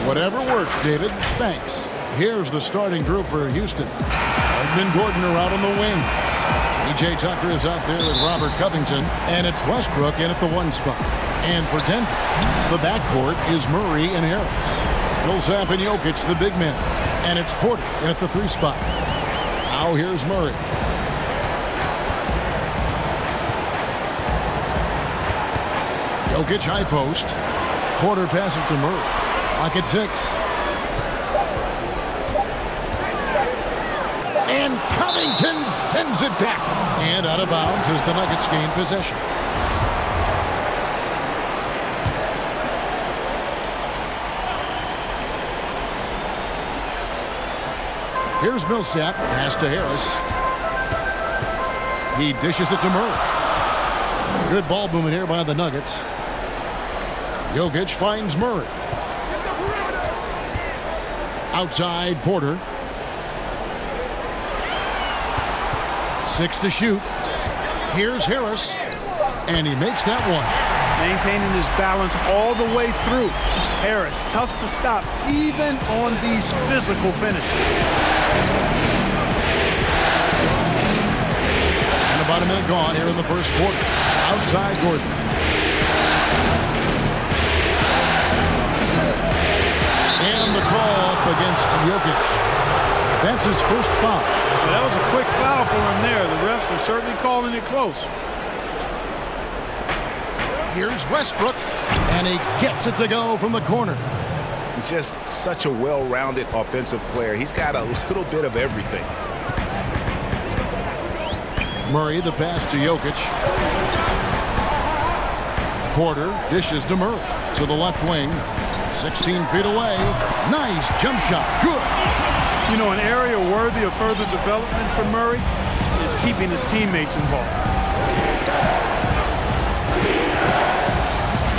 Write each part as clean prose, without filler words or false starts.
Whatever works, David. Thanks. Here's the starting group for Houston. Harden and Gordon are out on the wing. P.J. Tucker is out there with Robert Covington, and it's Westbrook in at the 1 spot. And for Denver, the backcourt is Murray and Harris. Millsap and Jokic, the big men. And it's Porter in at the 3 spot. Now here's Murray. Jokic high post. Porter passes to Murray. Lock at 6. And Covington sends it back. And out of bounds as the Nuggets gain possession. Here's Millsap. Pass to Harris. He dishes it to Murray. Good ball movement here by the Nuggets. Jokic finds Murray. Outside Porter. 6 to shoot. Here's Harris. And he makes that one. Maintaining his balance all the way through. Harris, tough to stop, even on these physical finishes. And about a minute gone here in the first quarter. Outside Gordon. And the call up against Jokic. That's his first foul. Well, that was a quick foul for him there. The refs are certainly calling it close. Here's Westbrook, and he gets it to go from the corner. Just such a well-rounded offensive player. He's got a little bit of everything. Murray, the pass to Jokic. Porter dishes to Murray to the left wing. 16 feet away. Nice jump shot. Good. You know, an area worthy of further development for Murray is keeping his teammates involved.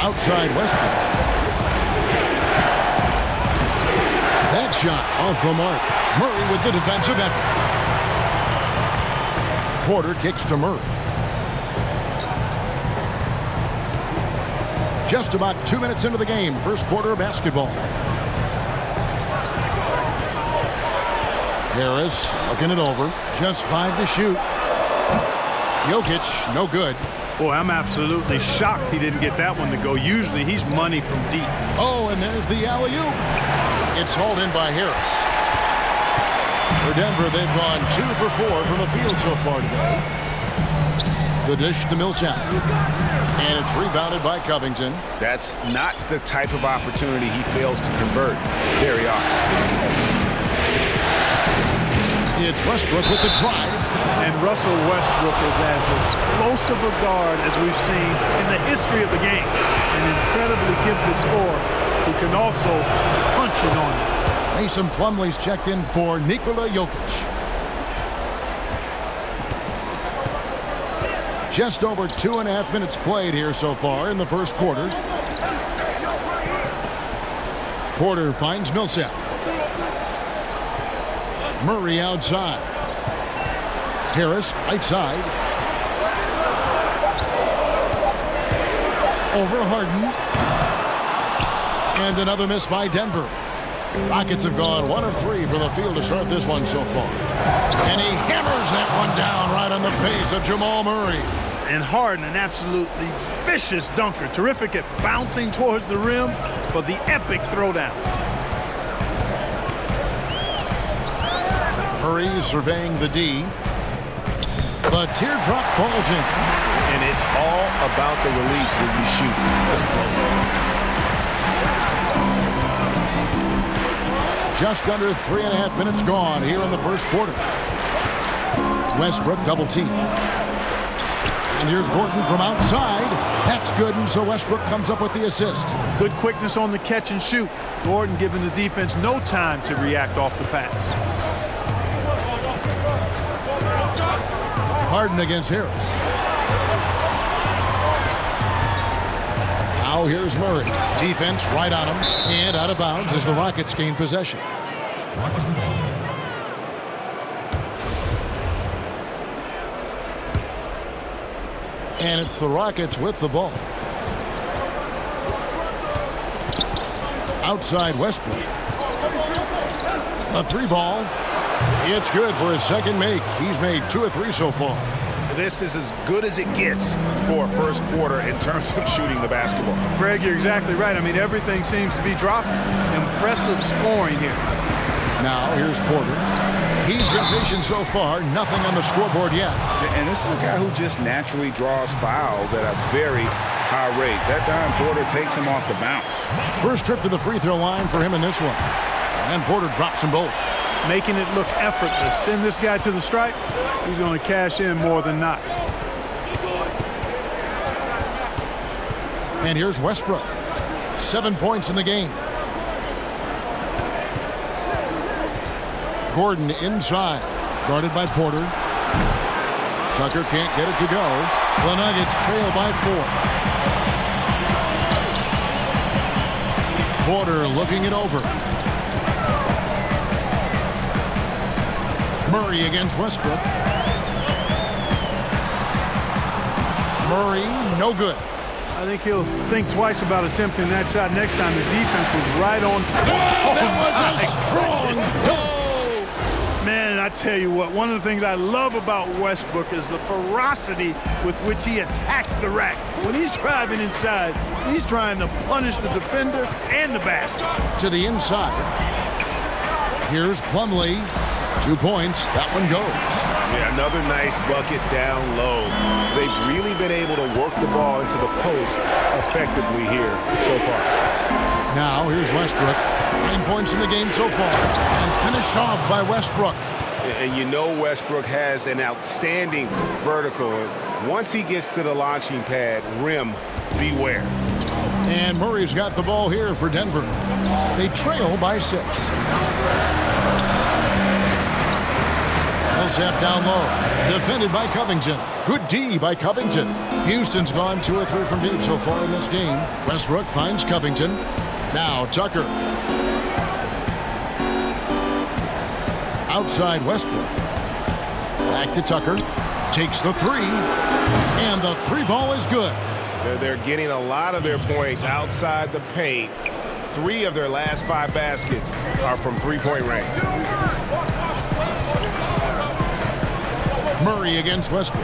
Outside Westbrook. That shot off the mark. Murray with the defensive effort. Porter kicks to Murray. Just about 2 minutes into the game. First quarter of basketball. Harris looking it over. Just 5 to shoot. Jokic, no good. Boy, I'm absolutely shocked he didn't get that one to go. Usually he's money from deep. Oh, and there's the alley-oop. It's hauled in by Harris. For Denver, they've gone 2 for 4 from the field so far today. The dish to Millsap. And it's rebounded by Covington. That's not the type of opportunity he fails to convert very often. It's Westbrook with the drive. And Russell Westbrook is as explosive a guard as we've seen in the history of the game. An incredibly gifted scorer who can also punch it on you. Mason Plumlee's checked in for Nikola Jokic. Just over 2.5 minutes played here so far in the first quarter. Porter finds Millsap. Murray outside. Harris right side. Over Harden. And another miss by Denver. Rockets have gone 1 of 3 from the field to start this one so far. And he hammers that one down right on the face of Jamal Murray. And Harden, an absolutely vicious dunker. Terrific at bouncing towards the rim for the epic throwdown. Murray surveying the D. The teardrop falls in. And it's all about the release when you shoot the flow. Just under 3.5 minutes gone here in the first quarter. Westbrook double team. And here's Gordon from outside. That's good, and so Westbrook comes up with the assist. Good quickness on the catch and shoot. Gordon giving the defense no time to react off the pass. Harden against Harris. Now here's Murray. Defense right on him. And out of bounds as the Rockets gain possession. And it's the Rockets with the ball. outside Westbrook. A three ball. It's good for his second make. He's made 2 of 3 so far. This is as good as it gets for a first quarter in terms of shooting the basketball. Greg, you're exactly right. I mean, everything seems to be dropping. Impressive scoring here. Now, here's Porter. He's been patient so far. Nothing on the scoreboard yet. And this is a guy who just naturally draws fouls at a very high rate. That time, Porter takes him off the bounce. First trip to the free throw line for him in this one. And Porter drops them both. Making it look effortless. Send this guy to the stripe. He's going to cash in more than not. And here's Westbrook. 7 points in the game. Gordon inside. Guarded by Porter. Tucker can't get it to go. The Nuggets trail by 4. Porter looking it over. Murray against Westbrook. Murray, no good. I think he'll think twice about attempting that shot next time. The defense was right on time. That was a strong toe. Man, I tell you what, one of the things I love about Westbrook is the ferocity with which he attacks the rack. When he's driving inside, he's trying to punish the defender and the basket. To the inside. Here's Plumlee. 2 points. That one goes. Yeah, another nice bucket down low. They've really been able to work the ball into the post effectively here so far. Now, here's Westbrook. 9 points in the game so far. And finished off by Westbrook. And you know Westbrook has an outstanding vertical. Once he gets to the launching pad, rim, beware. And Murray's got the ball here for Denver. They trail by 6. Millsap down low. Defended by Covington. Good D by Covington. Houston's gone 2 or 3 from deep so far in this game. Westbrook finds Covington. Now Tucker. Outside Westbrook. Back to Tucker. Takes the 3. And the 3 ball is good. They're getting a lot of their points outside the paint. 3 of their last 5 baskets are from three-point range. Murray against Westbrook.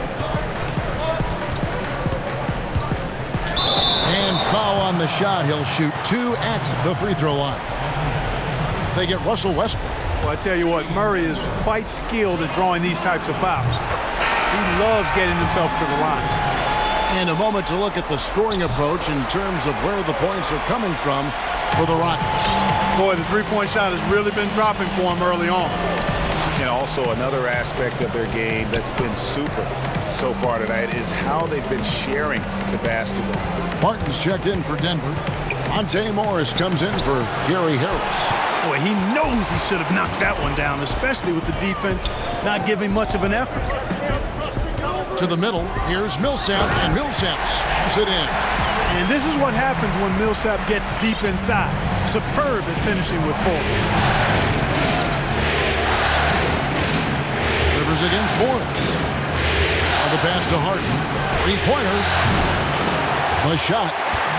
And foul on the shot. He'll shoot 2 at the free throw line. They get Russell Westbrook. Well, I tell you what, Murray is quite skilled at drawing these types of fouls. He loves getting himself to the line. And a moment to look at the scoring approach in terms of where the points are coming from for the Rockets. Boy, the three-point shot has really been dropping for him early on. And also another aspect of their game that's been super so far tonight is how they've been sharing the basketball. Martin's checked in for Denver. Monte Morris comes in for Gary Harris. Boy, he knows he should have knocked that one down, especially with the defense not giving much of an effort. To the middle, here's Millsap, and Millsap slams it in. And this is what happens when Millsap gets deep inside. Superb at finishing with force. Rivers against Morris. Now the pass to Harden. 3-pointer. The shot,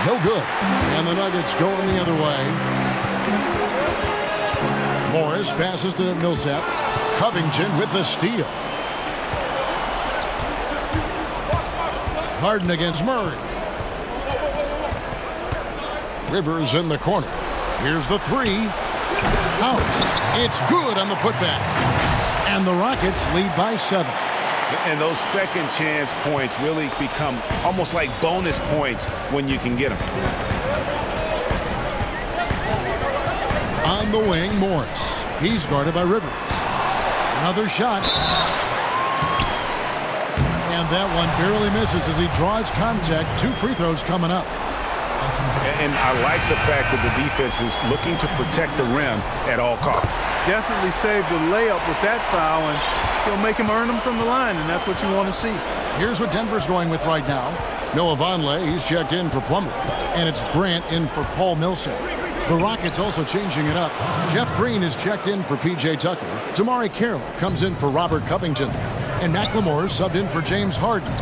no good. And the Nuggets going the other way. Morris passes to Millsap. Covington with the steal. Harden against Murray. Rivers in the corner. Here's the 3. Counts. It's good on the putback. And the Rockets lead by 7. And those second chance points really become almost like bonus points when you can get them. On the wing, Morris. He's guarded by Rivers. Another shot. And that one barely misses as he draws contact. 2 free throws coming up. And I like the fact that the defense is looking to protect the rim at all costs. Definitely saved a layup with that foul, and he'll make him earn them from the line, and that's what you want to see. Here's what Denver's going with right now. Noah Vonleh, he's checked in for Plumlee. And it's Grant in for Paul Millsap. The Rockets also changing it up. Jeff Green is checked in for P.J. Tucker. Tamari Carroll comes in for Robert Covington. And McLemore subbed in for James Harden.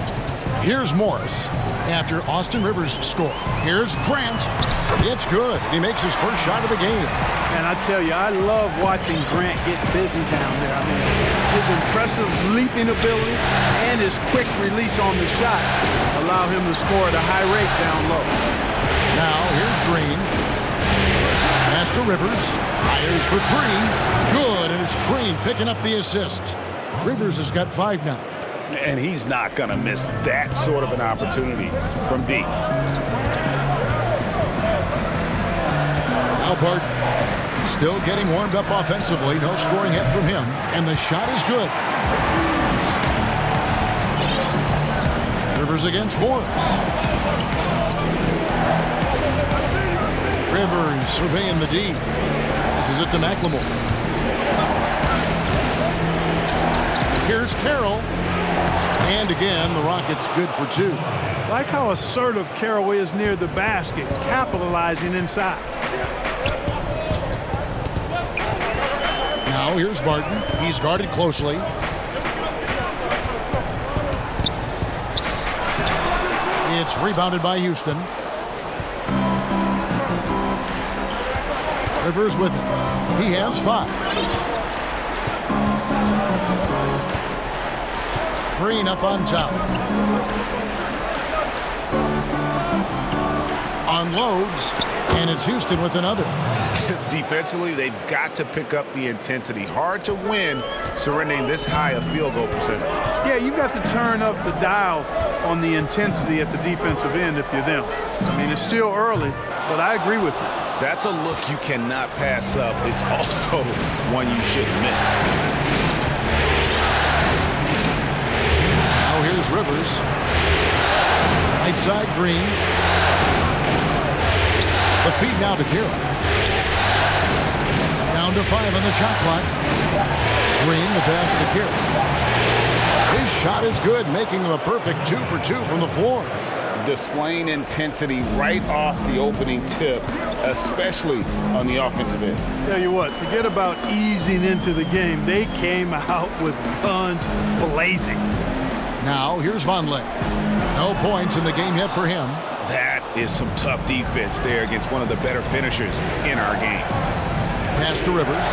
Here's Morris after Austin Rivers score. Here's Grant. It's good. He makes his first shot of the game. And I tell you, I love watching Grant get busy down there. I mean, his impressive leaping ability and his quick release on the shot allow him to score at a high rate down low. Now here's Green. Pass to Rivers. Fires for three. Good, and it's Green picking up the assist. Rivers has got 5 now. And he's not going to miss that sort of an opportunity from deep. Now Barton still getting warmed up offensively. No scoring hit from him. And the shot is good. Rivers against Morris. Rivers surveying the D. Passes it to McLemore. Here's Carroll. And again, the Rockets good for 2. Like how assertive Carroll is near the basket, capitalizing inside. Now here's Barton. He's guarded closely. It's rebounded by Houston. Rivers with it. He has 5. Green up on top. Unloads, and it's Houston with another. Defensively, they've got to pick up the intensity. Hard to win surrendering this high a field goal percentage. Yeah, you've got to turn up the dial on the intensity at the defensive end if you're them. I mean, it's still early, but I agree with you. That's a look you cannot pass up. It's also one you shouldn't miss. Now here's Rivers. Right side, Green. The feed now to Carroll. Down to 5 on the shot clock. Green, the pass to Carroll. His shot is good, making him a perfect 2 for 2 from the floor. Displaying intensity right off the opening tip, especially on the offensive end. Tell you what, forget about easing into the game. They came out with guns blazing. Now here's Vonleh. No points in the game yet for him. That is some tough defense there against one of the better finishers in our game. Pass to Rivers.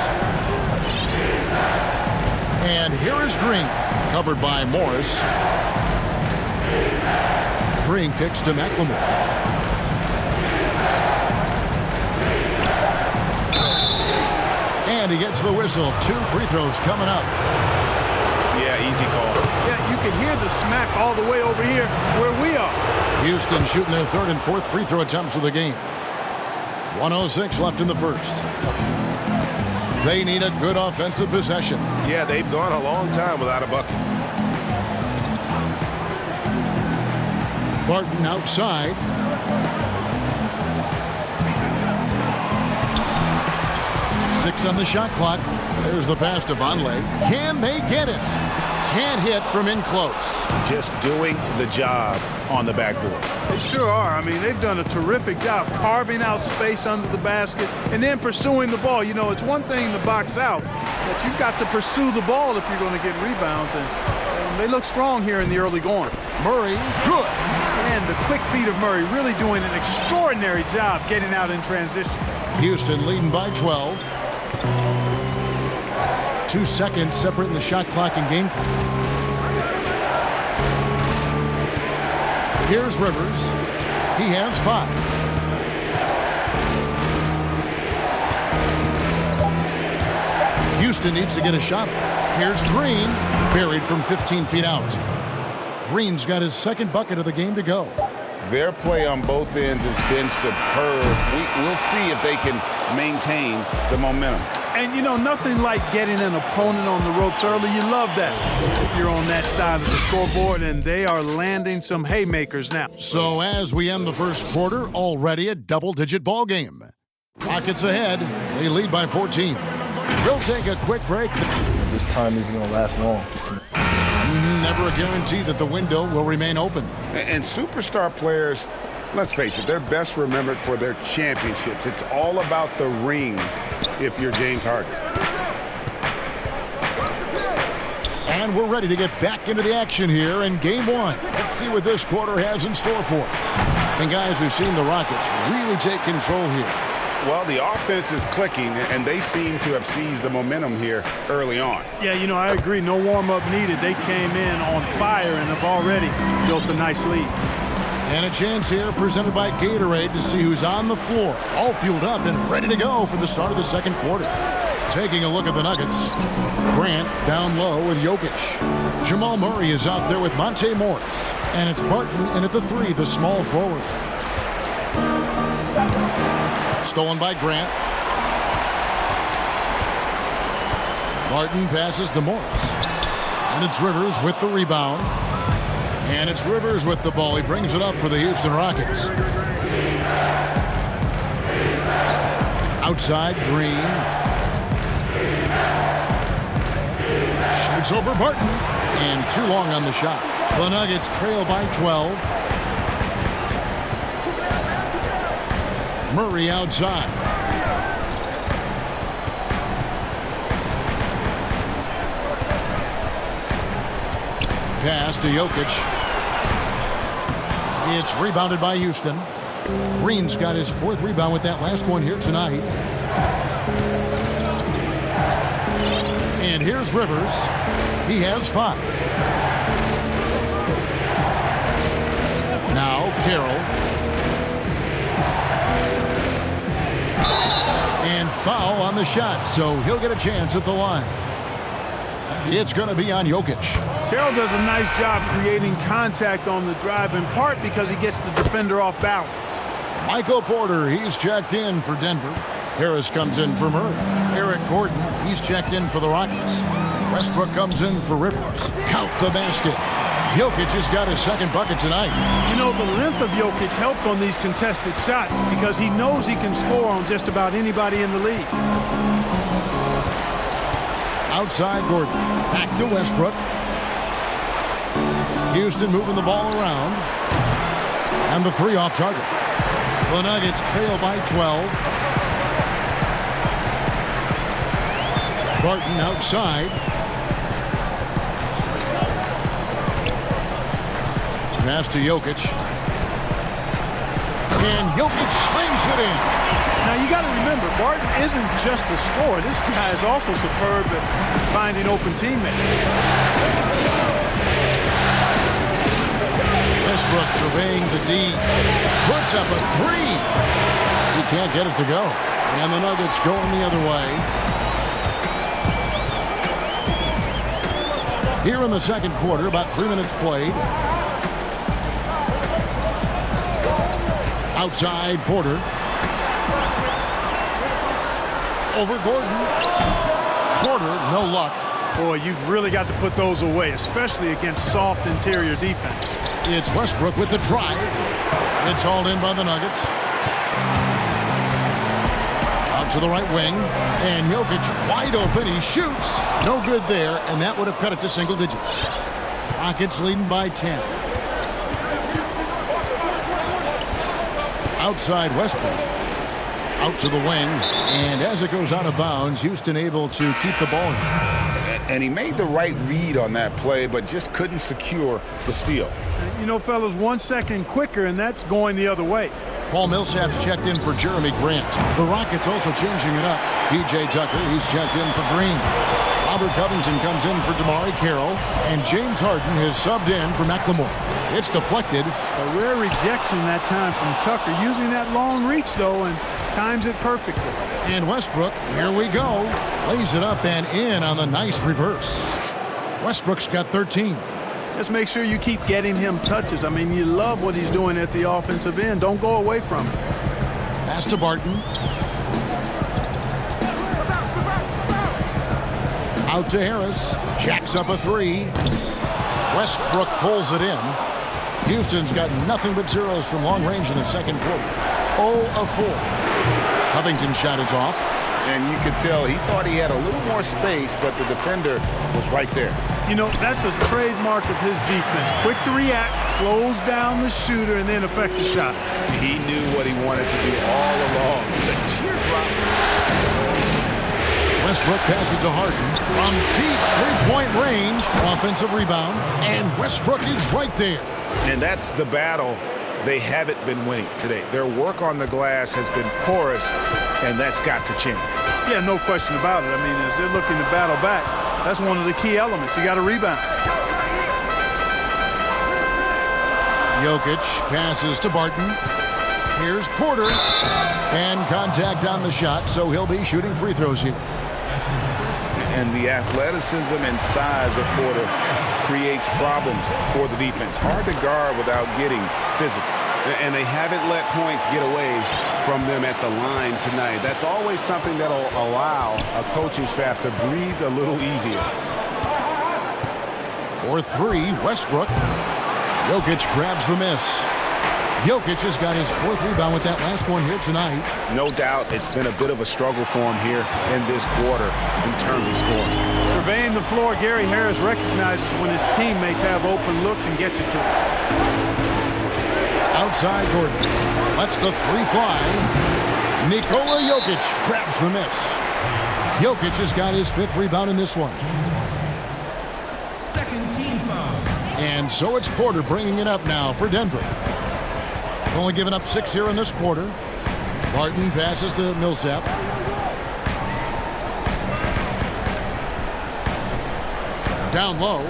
And here is Green, covered by Morris. Green kicks to McLemore. And he gets the whistle. 2 free throws coming up. Yeah, easy call. Yeah, you can hear the smack all the way over here where we are. Houston shooting their 3rd and 4th free throw attempts of the game. 1:06 left in the first. They need a good offensive possession. Yeah, they've gone a long time without a bucket. Barton outside. Six on the shot clock. There's the pass to Vonleh. Can they get it? Can't hit from in close. Just doing the job on the backboard. They sure are. I mean, they've done a terrific job carving out space under the basket and then pursuing the ball. You know, it's one thing to box out, but you've got to pursue the ball if you're going to get rebounds. And they look strong here in the early going. Murray, good. And the quick feet of Murray really doing an extraordinary job getting out in transition. Houston leading by 12. 2 seconds separating the shot clock and game clock. Here's Rivers. He has 5. Houston needs to get a shot off. Here's Green, buried from 15 feet out. Green's got his 2nd bucket of the game to go. Their play on both ends has been superb. We'll see if they can maintain the momentum. And, you know, nothing like getting an opponent on the ropes early. You love that if you're on that side of the scoreboard, and they are landing some haymakers now. So as we end the first quarter, already a double-digit ball game. Rockets ahead. They lead by 14. We'll take a quick break. This time isn't going to last long. Never a guarantee that the window will remain open. And superstar players, let's face it, they're best remembered for their championships. It's all about the rings if you're James Harden. And we're ready to get back into the action here in game one. Let's see what this quarter has in store for us. And guys, we've seen the Rockets really take control here. Well, the offense is clicking, and they seem to have seized the momentum here early on. Yeah, you know, I agree. No warm-up needed. They came in on fire and have already built a nice lead. And a chance here presented by Gatorade to see who's on the floor, all fueled up and ready to go for the start of the second quarter. Taking a look at the Nuggets. Grant down low with Jokic. Jamal Murray is out there with Monte Morris. And it's Barton in at the 3, the small forward. Stolen by Grant. Barton passes to Morris. And it's Rivers with the rebound. And it's Rivers with the ball. He brings it up for the Houston Rockets. Outside, Green. Shoots over Barton. And too long on the shot. The Nuggets trail by 12. Murray outside. Pass to Jokic. It's rebounded by Houston. Green's got his 4th rebound with that last one here tonight. And here's Rivers. He has 5. Now Carroll. And foul on the shot, so he'll get a chance at the line. It's going to be on Jokic. Carroll does a nice job creating contact on the drive, in part because he gets the defender off balance. Michael Porter, he's checked in for Denver. Harris comes in for Murray. Eric Gordon, he's checked in for the Rockets. Westbrook comes in for Rivers. Count the basket. Jokic has got his 2nd bucket tonight. You know, the length of Jokic helps on these contested shots because he knows he can score on just about anybody in the league. Outside Gordon. Back to Westbrook. Houston moving the ball around. And the 3 off target. The Nuggets trail by 12. Barton outside. Pass to Jokic. And Jokic slings it in. Now, you got to remember, Barton isn't just a scorer. This guy is also superb at finding open teammates. Westbrook surveying the D. Puts up a 3. He can't get it to go. And the Nuggets going the other way. Here in the second quarter, about 3 minutes played. Outside, Porter. Over Gordon. Porter, no luck. Boy, you've really got to put those away, especially against soft interior defense. It's Westbrook with the drive. It's hauled in by the Nuggets. Out to the right wing. And Jokic wide open. He shoots. No good there, and that would have cut it to single digits. Rockets leading by 10. Outside Westbrook. Out to the wing. And as it goes out of bounds, Houston able to keep the ball. And he made the right read on that play, but just couldn't secure the steal. You know, fellas, 1 second quicker, and that's going the other way. Paul Millsap's checked in for Jeremy Grant. The Rockets also changing it up. P.J. Tucker, he's checked in for Green. Robert Covington comes in for DeMarre Carroll. And James Harden has subbed in for McLemore. It's deflected. A rare rejection that time from Tucker, using that long reach, though, and times it perfectly. And Westbrook, here we go. Lays it up and in on the nice reverse. Westbrook's got 13. Just make sure you keep getting him touches. I mean, you love what he's doing at the offensive end. Don't go away from it. Pass to Barton. Out to Harris. Jacks up a 3. Westbrook pulls it in. Houston's got nothing but zeros from long range in the second quarter. 0 of 4. Covington's shot is off. And you could tell he thought he had a little more space, but the defender was right there. You know, that's a trademark of his defense. Quick to react, close down the shooter, and then affect the shot. He knew what he wanted to do all along. The teardrop. Westbrook passes to Harden from deep three-point range. Offensive rebound, and Westbrook is right there. And that's the battle they haven't been winning today. Their work on the glass has been porous, and that's got to change. Yeah, no question about it. I mean, as they're looking to battle back, that's one of the key elements. You got to rebound. Jokic passes to Barton. Here's Porter. And contact on the shot, so he'll be shooting free throws here. And the athleticism and size of Porter creates problems for the defense. Hard to guard without getting physical. And they haven't let points get away from them at the line tonight. That's always something that'll allow a coaching staff to breathe a little easier. For three, Westbrook. Jokic grabs the miss. Jokic has got his fourth rebound with that last one here tonight. No doubt it's been a bit of a struggle for him here in this quarter in terms of scoring. Surveying the floor, Gary Harris recognizes when his teammates have open looks and gets it to him. Outside Gordon lets the three fly. Nikola Jokic grabs the miss. Jokic has got his fifth rebound in this one. Second team foul. And so it's Porter bringing it up now for Denver. Only giving up 6 here in this quarter. Barton passes to Millsap. Down low.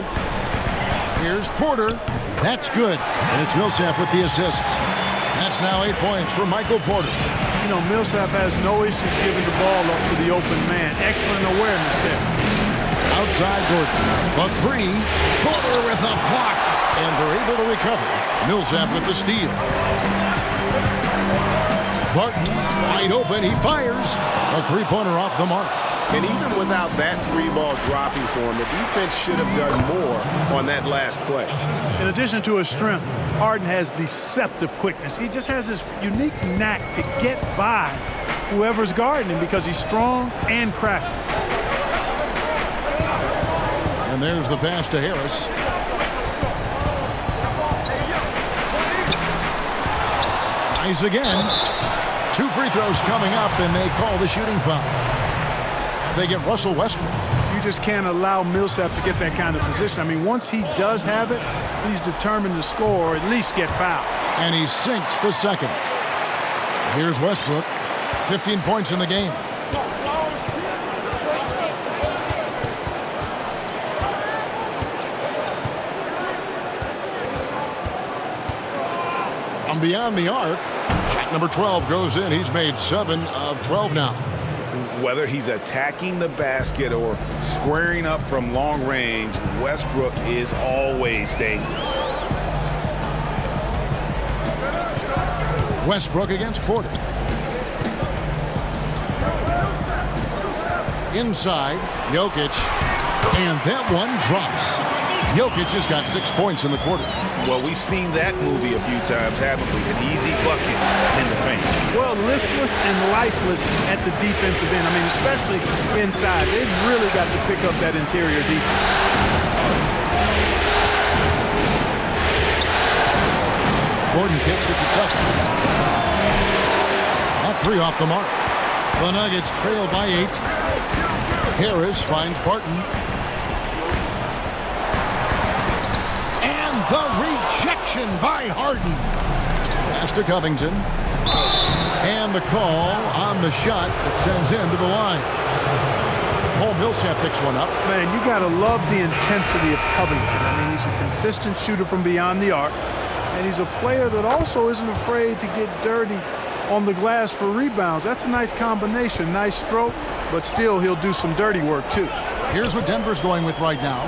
Here's Porter. That's good. And it's Millsap with the assist. That's now 8 points for Michael Porter. You know, Millsap has no issues giving the ball up to the open man. Excellent awareness there. Outside Gordon. The three. Porter with a block. And they're able to recover. Millsap with the steal. Barton wide open. He fires. A three-pointer off the mark. And even without that three ball dropping for him, the defense should have done more on that last play. In addition to his strength, Harden has deceptive quickness. He just has this unique knack to get by whoever's guarding him because he's strong and crafty. And there's the pass to Harris. Tries again. 2 free throws coming up, and they call the shooting foul. They get Russell Westbrook. You just can't allow Millsap to get that kind of position. I mean, once he does have it, he's determined to score or at least get fouled. And he sinks the second. Here's Westbrook. 15 points in the game. From beyond the arc, shot number 12 goes in. He's made 7 of 12 now. Whether he's attacking the basket or squaring up from long range, Westbrook is always dangerous. Westbrook against Porter. Inside, Jokic. And that one drops. Jokic has got 6 points in the quarter. Well, we've seen that movie a few times, haven't we? An easy bucket in the paint. Well, listless and lifeless at the defensive end. I mean, especially inside. They've really got to pick up that interior defense. Gordon kicks it to Tucker. That three off the mark. The Nuggets trail by 8. Harris finds Barton. And the rejection by Harden. Pass to Covington. And the call on the shot that sends him to the line. Paul Millsap picks one up. Man, you got to love the intensity of Covington. I mean, he's a consistent shooter from beyond the arc. And he's a player that also isn't afraid to get dirty on the glass for rebounds. That's a nice combination. Nice stroke, but still he'll do some dirty work too. Here's what Denver's going with right now.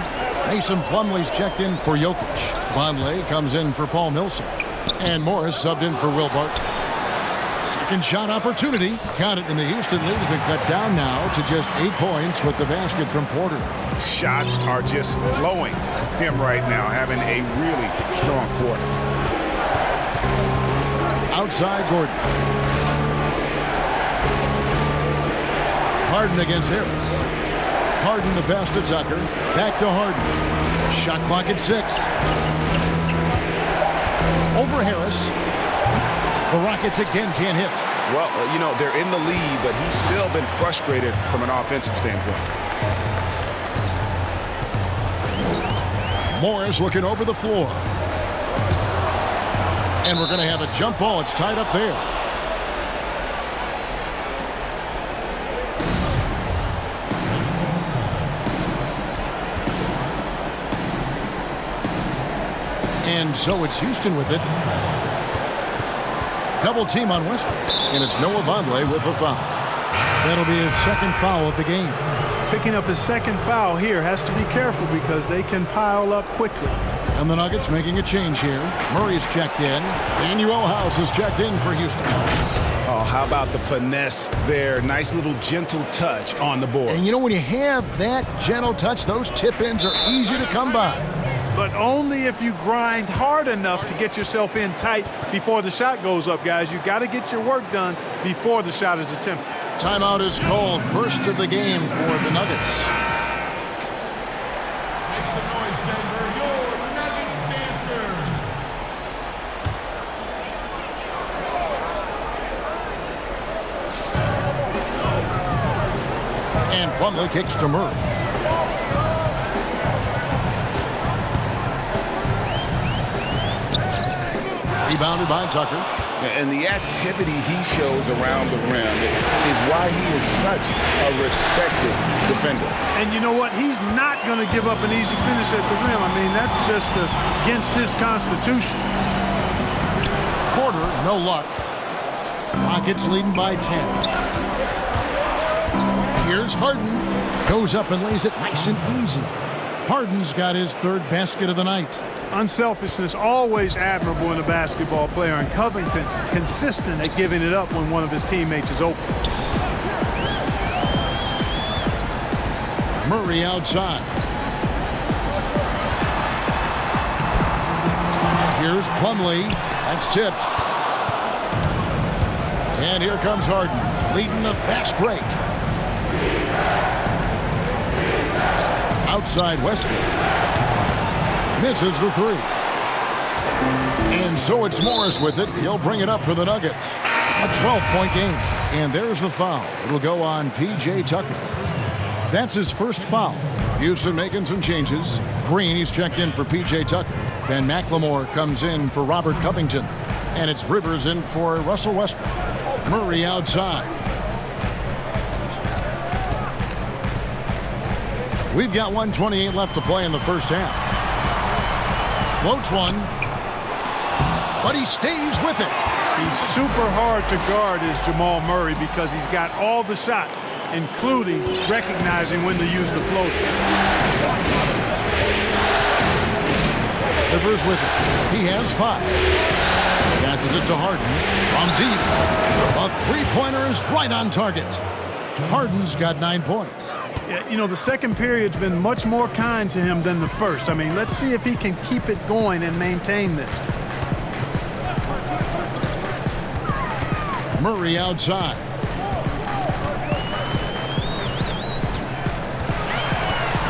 Mason Plumlee's checked in for Jokic. Vonleh comes in for Paul Millsap. And Morris subbed in for Will Barton. Second shot opportunity. Count it, and the Houston lead has been cut down now to just 8 points with the basket from Porter. Shots are just flowing from him right now, having a really strong quarter. Outside Gordon. Harden against Harris. Harden the pass to Tucker. Back to Harden. Shot clock at 6. Over Harris. The Rockets again can't hit. Well, you know, they're in the lead, but he's still been frustrated from an offensive standpoint. Morris looking over the floor. And we're going to have a jump ball. It's tied up there. And so it's Houston with it. Double team on Westbrook. And it's Noah Vonleh with the foul. That'll be his second foul of the game. Picking up his second foul here. Has to be careful because they can pile up quickly. And the Nuggets making a change here. Murray's checked in. Daniel House is checked in for Houston. Oh, how about the finesse there? Nice little gentle touch on the board. And you know, when you have that gentle touch, those tip-ins are easy to come by. But only if you grind hard enough to get yourself in tight before the shot goes up, guys. You got to get your work done before the shot is attempted. Timeout is called. First of the game for the Nuggets. Make some noise, Denver. Your Nuggets dancers. And Plumlee kicks to Murray. Rebounded by Tucker. And the activity he shows around the rim is why he is such a respected defender. And you know what? He's not going to give up an easy finish at the rim. I mean, that's just against his constitution. Porter, no luck. Rockets leading by 10. Here's Harden. Goes up and lays it nice and easy. Harden's got his third basket of the night. Unselfishness always admirable in a basketball player, and Covington consistent at giving it up when one of his teammates is open. Murray outside. Here's Plumlee. That's tipped. And here comes Harden, leading the fast break. Outside Westbrook. Misses the three. And so it's Morris with it. He'll bring it up for the Nuggets. A 12-point game. And there's the foul. It'll go on P.J. Tucker. That's his first foul. Houston making some changes. Green, he's checked in for P.J. Tucker. Ben McLemore comes in for Robert Covington. And it's Rivers in for Russell Westbrook. Murray outside. We've got 1:28 left to play in the first half. Floats one, but he stays with it. He's super hard to guard is Jamal Murray because he's got all the shots, including recognizing when to use the floater. Rivers with it. He has 5. Passes it to Harden from deep. A three-pointer is right on target. Harden's got 9 points. Yeah, you know, the second period's been much more kind to him than the first. I mean, let's see if he can keep it going and maintain this. Murray outside.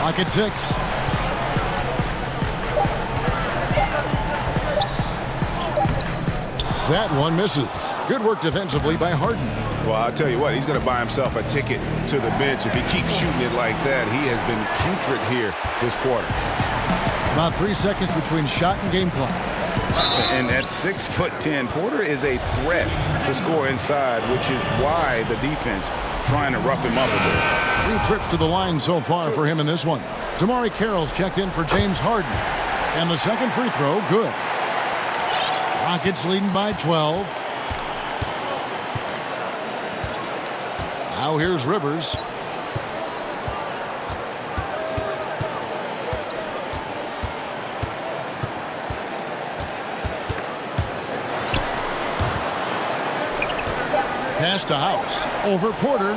Clock at 6. That one misses. Good work defensively by Harden. Well, I'll tell you what, he's going to buy himself a ticket to the bench. If he keeps shooting it like that, he has been putrid here this quarter. About 3 seconds between shot and game clock. And at 6'10", Porter is a threat to score inside, which is why the defense trying to rough him up a bit. 3 trips to the line so far for him in this one. Damari Carroll's checked in for James Harden. And the second free throw, good. Rockets leading by 12. Now here's Rivers. Pass to House. Over Porter.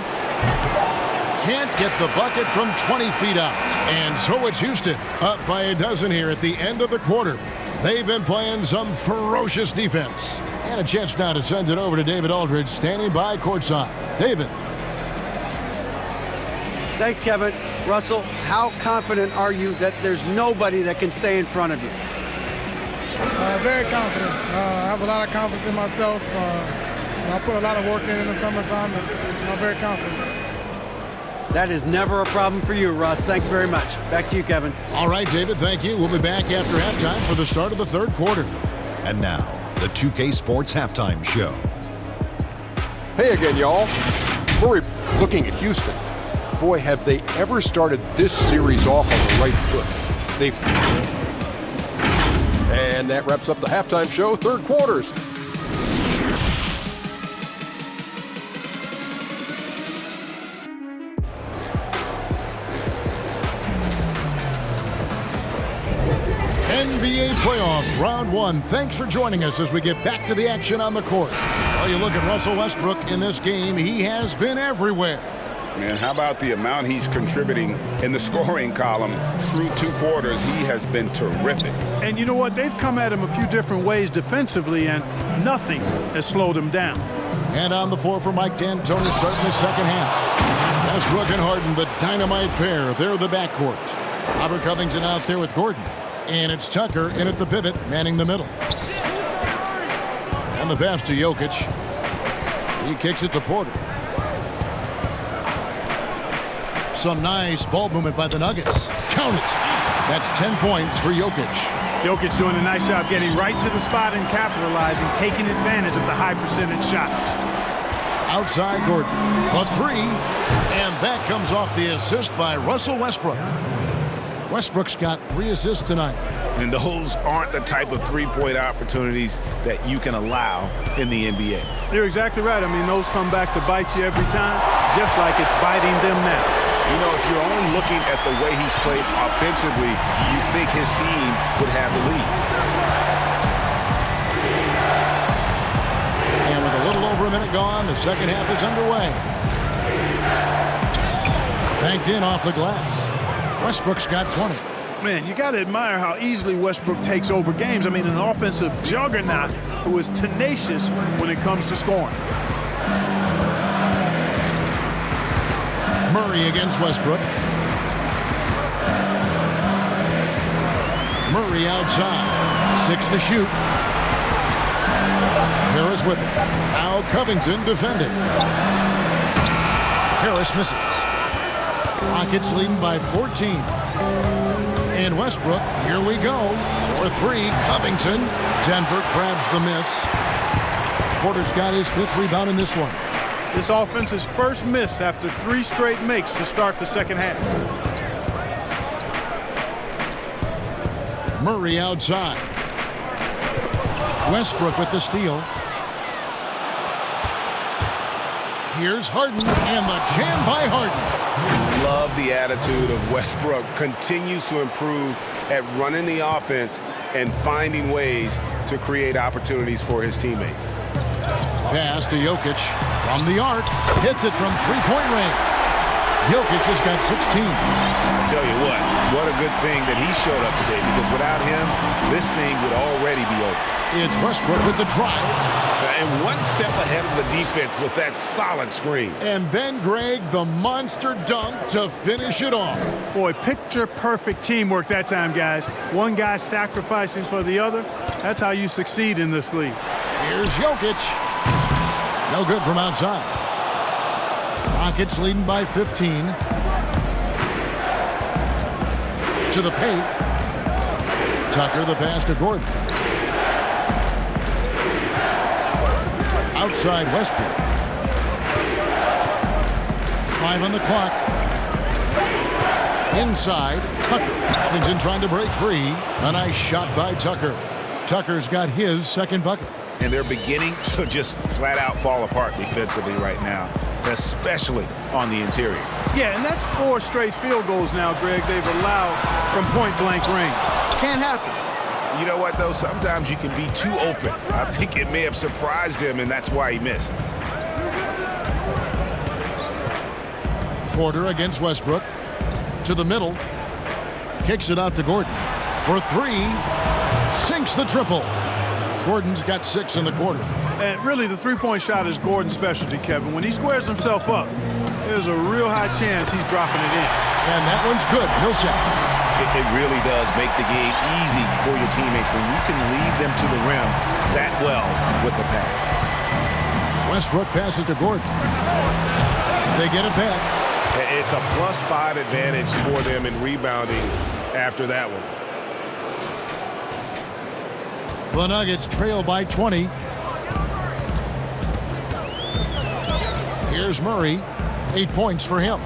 Can't get the bucket from 20 feet out. And so it's Houston up by a dozen here at the end of the quarter. They've been playing some ferocious defense. And a chance now to send it over to David Aldridge, standing by courtside. David. Thanks, Kevin. Russell, how confident are you that there's nobody that can stay in front of you? Very confident. I have a lot of confidence in myself. I put a lot of work in the summertime, and I'm very confident. That is never a problem for you, Russ. Thanks very much. Back to you, Kevin. All right, David, thank you. We'll be back after halftime for the start of the third quarter. And now, the 2K Sports Halftime Show. Hey again, y'all. Murray looking at Houston. Boy, have they ever started this series off on the right foot. And that wraps up the halftime show, third quarters. NBA playoffs, round one. Thanks for joining us as we get back to the action on the court. Well, you look at Russell Westbrook in this game, he has been everywhere. And how about the amount he's contributing in the scoring column through 2 quarters? He has been terrific. And you know what? They've come at him a few different ways defensively, and nothing has slowed him down. And on the floor for Mike D'Antoni starting the second half. Westbrook and Harden, the dynamite pair. They're the backcourt. Robert Covington out there with Gordon. And it's Tucker in at the pivot, manning the middle. And the pass to Jokic. He kicks it to Porter. Some nice ball movement by the Nuggets. Count it. That's 10 points for Jokic. Jokic doing a nice job getting right to the spot and capitalizing, taking advantage of the high percentage shots. Outside Gordon. A three. And that comes off the assist by Russell Westbrook. Westbrook's got 3 assists tonight. And those aren't the type of three-point opportunities that you can allow in the NBA. You're exactly right. I mean, those come back to bite you every time, just like it's biting them now. You know, if you're only looking at the way he's played offensively, you think his team would have the lead. And with a little over a minute gone, the second half is underway. Banked in off the glass. Westbrook's got 20. Man, you got to admire how easily Westbrook takes over games. I mean, an offensive juggernaut who is tenacious when it comes to scoring. Murray against Westbrook. Murray outside. 6 to shoot. Harris with it. Now Covington defending. Harris misses. Rockets leading by 14. And Westbrook, here we go. For 3, Covington. Denver grabs the miss. Porter's got his 5th rebound in this one. This offense's first miss after 3 straight makes to start the second half. Murray outside. Westbrook with the steal. Here's Harden, and the jam by Harden. Love the attitude of Westbrook. Continues to improve at running the offense and finding ways to create opportunities for his teammates. Pass to Jokic from the arc. Hits it from 3-point range. Jokic has got 16. I tell you what a good thing that he showed up today, because without him, this thing would already be over. It's Westbrook with the drive. And one step ahead of the defense with that solid screen. And then, Greg, the monster dunk to finish it off. Boy, picture-perfect teamwork that time, guys. One guy sacrificing for the other. That's how you succeed in this league. Here's Jokic. No good from outside. Rockets leading by 15. To the paint. Tucker the pass to Gordon. Outside Westbrook. 5 on the clock. Inside, Tucker. Covington trying to break free. A nice shot by Tucker. Tucker's got his second bucket. And they're beginning to just flat out fall apart defensively right now, especially on the interior. Yeah, and that's 4 straight field goals now, Greg, they've allowed from point-blank range. Can't happen. You know what, though? Sometimes you can be too open. I think it may have surprised him, and that's why he missed. Porter against Westbrook. To the middle. Kicks it out to Gordon. For 3. Sinks the triple. Gordon's got 6 in the quarter. And really, the three-point shot is Gordon's specialty, Kevin. When he squares himself up, there's a real high chance he's dropping it in. And that one's good. Millsap. It really does make the game easy for your teammates when you can lead them to the rim that well with the pass. Westbrook passes to Gordon. They get it back. It's a +5 advantage for them in rebounding after that one. The Nuggets trail by 20. Here's Murray. 8 points for him.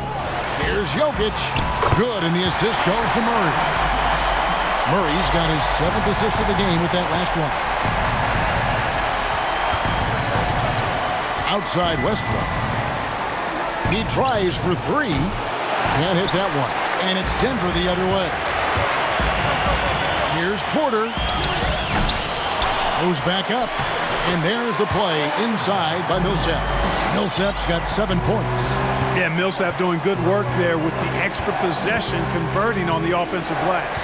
Here's Jokic. Good, and the assist goes to Murray. Murray's got his 7th assist of the game with that last one. Outside Westbrook. He tries for 3. Can't hit that one. And it's Denver the other way. Here's Porter. Goes back up. And there's the play inside by Millsap. Millsap's got 7 points. Yeah, Millsap doing good work there with the extra possession, converting on the offensive glass.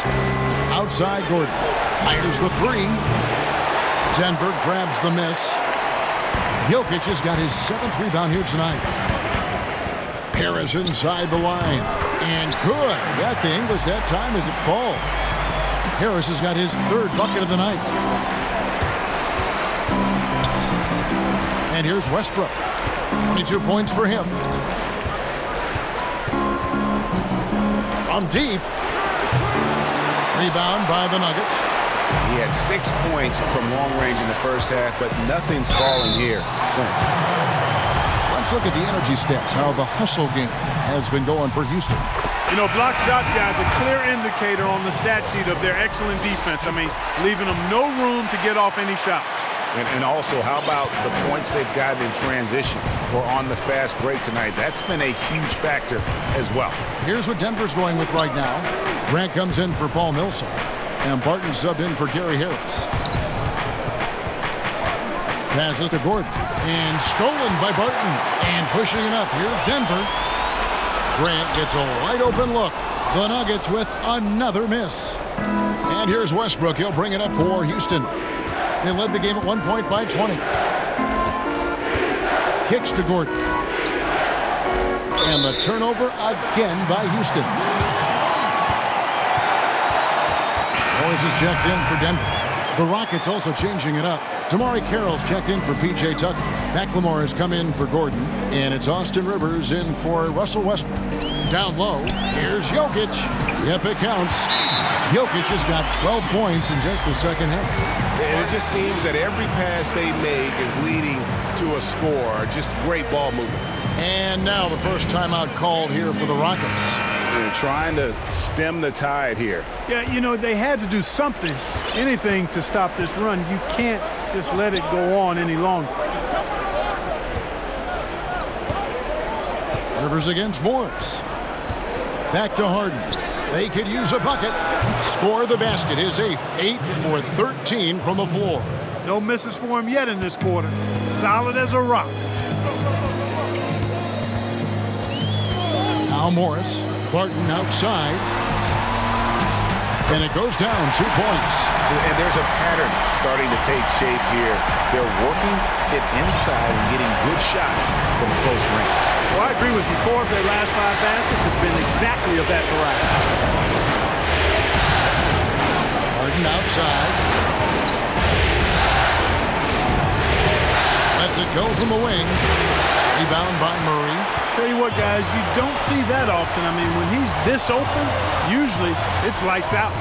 Outside Gordon. Fires the 3. Denver grabs the miss. Jokic has got his 7th rebound here tonight. Harris inside the line. And good. Got the English that time as it falls. Harris has got his 3rd bucket of the night. And here's Westbrook. 22 points for him. From deep. Rebound by the Nuggets. He had 6 points from long range in the first half, but nothing's fallen here since. Let's look at the energy stats, how the hustle game has been going for Houston. You know, block shots, guys, a clear indicator on the stat sheet of their excellent defense. I mean, leaving them no room to get off any shots. And also, how about the points they've gotten in transition or on the fast break tonight? That's been a huge factor as well. Here's what Denver's going with right now. Grant comes in for Paul Millsap. And Barton subbed in for Gary Harris. Passes to Gordon. And stolen by Barton. And pushing it up. Here's Denver. Grant gets a wide open look. The Nuggets with another miss. And here's Westbrook. He'll bring it up for Houston. They led the game at 1 point by 20. Kicks to Gordon. And the turnover again by Houston. Morris is checked in for Denver. The Rockets also changing it up. Damari Carroll's checked in for P.J. Tucker. McLemore has come in for Gordon. And it's Austin Rivers in for Russell Westbrook. Down low, here's Jokic. Yep, it counts. Jokic has got 12 points in just the second half. And it just seems that every pass they make is leading to a score. Just great ball movement. And now the first timeout called here for the Rockets. They're trying to stem the tide here. Yeah, you know, they had to do something, anything to stop this run. You can't just let it go on any longer. Rivers against Morris. Back to Harden. They could use a bucket. Score the basket. His 8th. 8 for 13 from the floor. No misses for him yet in this quarter. Solid as a rock. Now Morris. Barton outside. And it goes down 2 points. And there's a pattern starting to take shape here. They're working it inside and getting good shots from close range. Well, I agree with you. 4 of their last 5 baskets have been exactly of that variety. Harden outside. Lets it go from the wing. Rebound by Murray. Tell you what, guys, you don't see that often. I mean, when he's this open, usually it's lights out.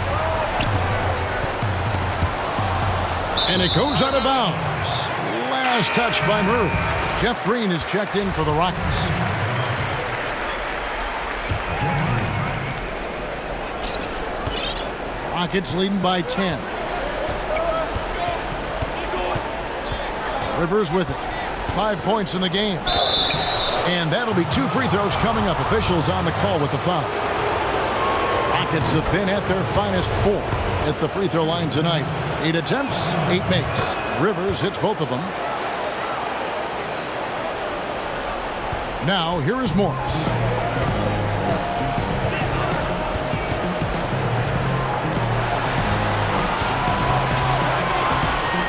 And it goes out of bounds. Last touch by Murray. Jeff Green is checked in for the Rockets. Rockets leading by 10. Rivers with it. 5 points in the game. And that'll be 2 free throws coming up. Officials on the call with the foul. Rockets have been at their finest 4 at the free throw line tonight. 8 attempts, 8 makes. Rivers hits both of them. Now, here is Morris.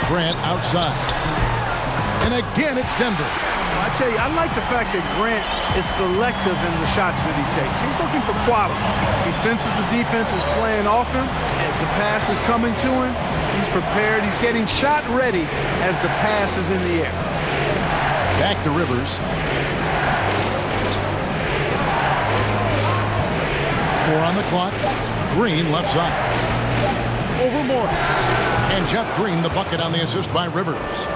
Grant outside. And again, it's Denver. I tell you, I like the fact that Grant is selective in the shots that he takes. He's looking for quality. He senses the defense is playing off him. As the pass is coming to him, he's prepared. He's getting shot ready as the pass is in the air. Back to Rivers. 4 on the clock. Green left side. Over Morris. And Jeff Green, the bucket on the assist by Rivers.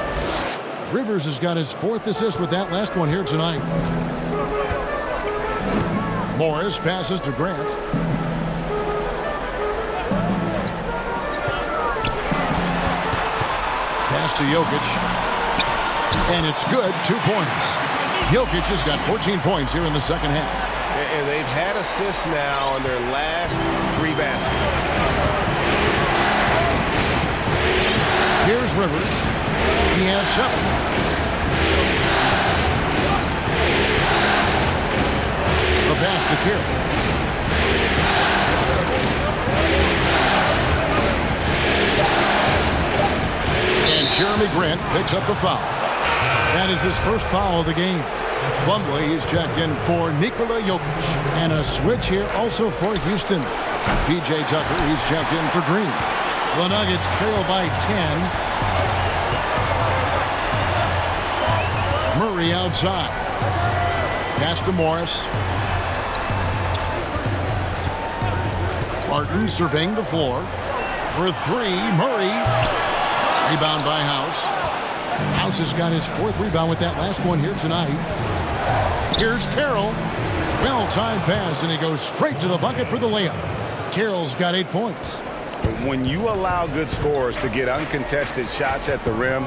Rivers has got his 4th assist with that last one here tonight. Morris passes to Grant. Pass to Jokic. And it's good. 2 points. Jokic has got 14 points here in the second half. And they've had assists now on their last 3 baskets. Here's Rivers. He has 7. The pass to Carroll. And Jeremy Grant picks up the foul. That is his first foul of the game. Plumlee is checked in for Nikola Jokic. And a switch here also for Houston. P.J. Tucker, he's checked in for Green. The Nuggets trail by 10. Murray outside. Pass to Morris. Barton surveying the floor. For 3, Murray. Rebound by House. House has got his 4th rebound with that last one here tonight. Here's Carroll. Well-timed pass, and he goes straight to the bucket for the layup. Carroll's got 8 points. When you allow good scorers to get uncontested shots at the rim,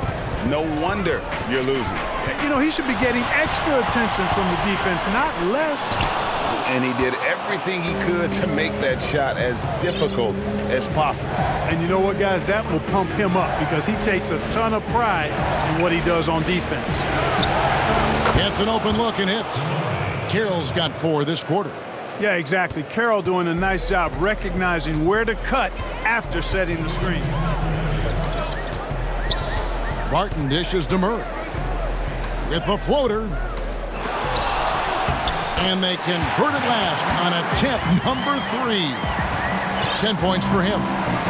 no wonder you're losing. You know, he should be getting extra attention from the defense, not less. And he did everything he could to make that shot as difficult as possible. And you know what, guys? That will pump him up because he takes a ton of pride in what he does on defense. Gets an open look and hits. Carroll's got 4 this quarter. Yeah, exactly. Carroll doing a nice job recognizing where to cut after setting the screen. Barton dishes to Murray. With the floater. And they convert it last on attempt number 3. 10 points for him.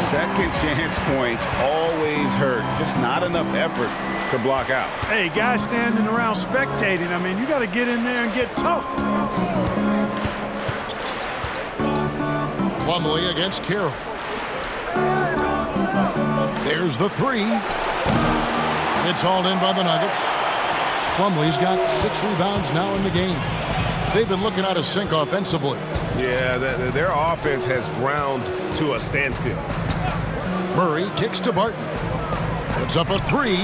Second chance points always hurt. Just not enough effort to block out. Hey, guys standing around spectating, I mean, you got to get in there and get tough. Plumlee against Carroll. There's the 3. It's hauled in by the Nuggets. Plumlee's got 6 rebounds now in the game. They've been looking out of sync offensively. Yeah, their offense has ground to a standstill. Murray kicks to Barton. Puts up a 3.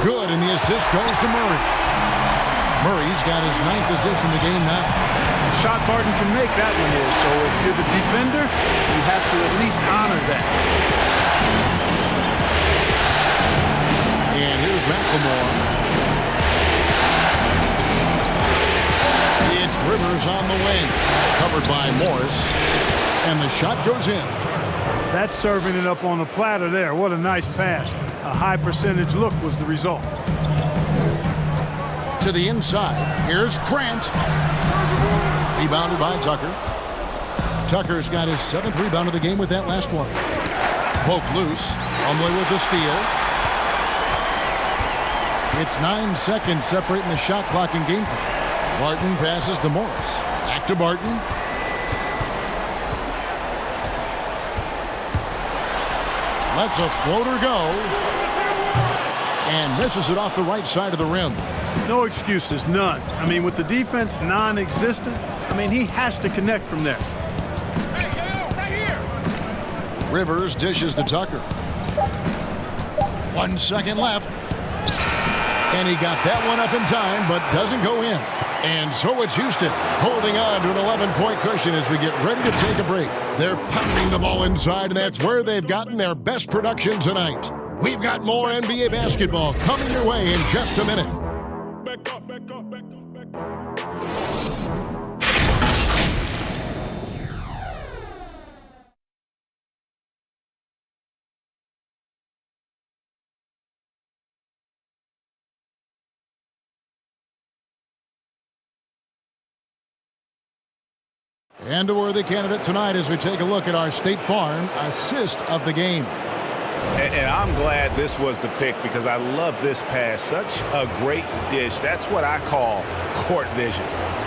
Good, and the assist goes to Murray. Murray's got his 9th assist in the game now. Shot Barton can make that one is, so if you're the defender, you have to at least honor that. And here's McLemore. It's Rivers on the wing. Covered by Morris. And the shot goes in. That's serving it up on the platter there. What a nice pass. A high percentage look was the result. To the inside. Here's Grant. Rebounded by Tucker. Tucker's got his 7th rebound of the game with that last one. Poke loose. Plumlee with the steal. It's 9 seconds separating the shot clock and game clock. Barton passes to Morris. Back to Barton. Lets a floater go. And misses it off the right side of the rim. No excuses, none. I mean, with the defense non-existent, I mean, he has to connect from there. Hey, yo, right here. Rivers dishes to Tucker. 1 second left. And he got that one up in time, but doesn't go in. And so it's Houston holding on to an 11-point cushion as we get ready to take a break. They're pounding the ball inside, and that's where they've gotten their best production tonight. We've got more NBA basketball coming your way in just a minute. Back up, back up, back up, back up. And a worthy candidate tonight as we take a look at our State Farm assist of the game. And I'm glad this was the pick because I love this pass. Such a great dish. That's what I call court vision.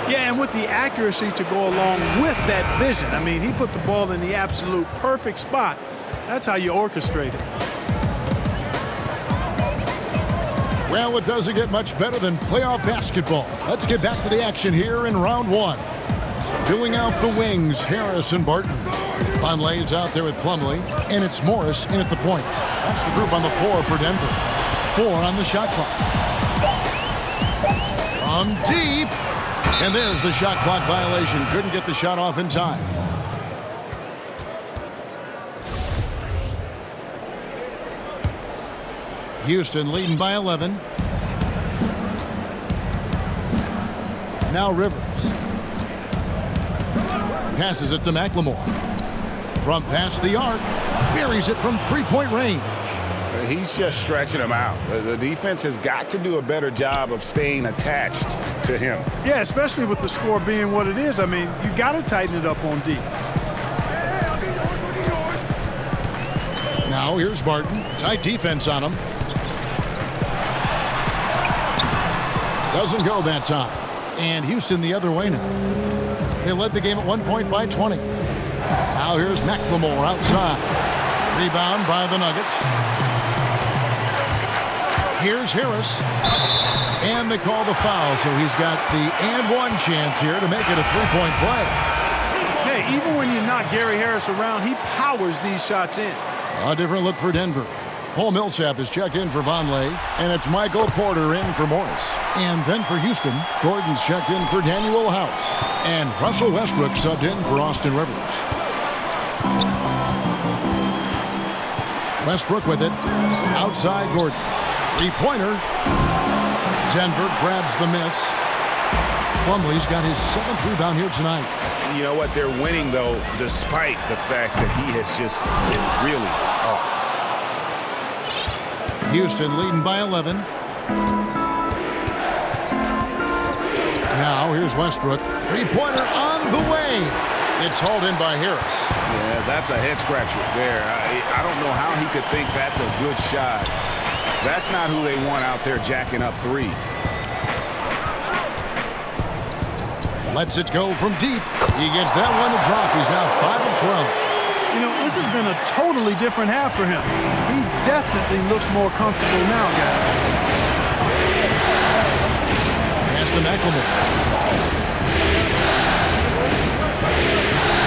Yeah, and with the accuracy to go along with that vision. I mean, he put the ball in the absolute perfect spot. That's how you orchestrate it. Well, it doesn't get much better than playoff basketball. Let's get back to the action here in round one. Filling out the wings, Harris and Barton. Vonleh's out there with Plumlee, and it's Morris in at the point. That's the group on the floor for Denver. 4 on the shot clock. From deep, and there's the shot clock violation. Couldn't get the shot off in time. Houston leading by 11. Now Rivers. Passes it to McLemore. From past the arc, buries it from three-point range. He's just stretching him out. The defense has got to do a better job of staying attached to him. Yeah, especially with the score being what it is. I mean, you got to tighten it up on D. Now here's Barton. Tight defense on him. Doesn't go that time. And Houston the other way now. They led the game at 1 point by 20. Now here's McLemore outside. Rebound by the Nuggets. Here's Harris. And they call the foul, so he's got the and one chance here to make it a three-point play. Hey, even when you knock Gary Harris around, he powers these shots in. A different look for Denver. Paul Millsap is checked in for Vonleh, and it's Michael Porter in for Morris. And then for Houston, Gordon's checked in for Daniel House. And Russell Westbrook subbed in for Austin Rivers. Westbrook with it. Outside Gordon. Three-pointer. Denver grabs the miss. Plumlee's got his 7th rebound here tonight. You know what? They're winning, though, despite the fact that he has just been really off. Houston leading by 11. Now here's Westbrook. Three-pointer on the way. It's hauled in by Harris. Yeah, that's a head-scratcher there. I don't know how he could think that's a good shot. That's not who they want out there jacking up threes. Lets it go from deep. He gets that one to drop. He's now 5 of 12. You know, this has been a totally different half for him. He definitely looks more comfortable now, guys. Pass to McLemore.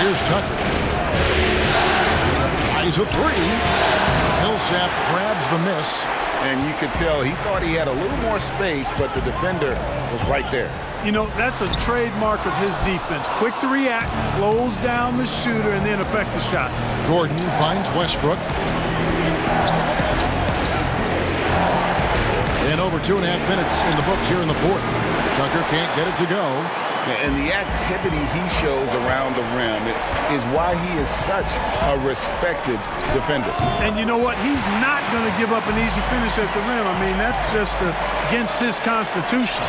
Here's Tucker. He's a three. Millsap grabs the miss. And you could tell he thought he had a little more space, but the defender was right there. You know, that's a trademark of his defense. Quick to react, close down the shooter, and then affect the shot. Gordon finds Westbrook. And over 2.5 minutes in the books here in the fourth. Tucker can't get it to go. And the activity he shows around the rim is why he is such a respected defender. And you know what? He's not going to give up an easy finish at the rim. I mean, that's just against his constitution.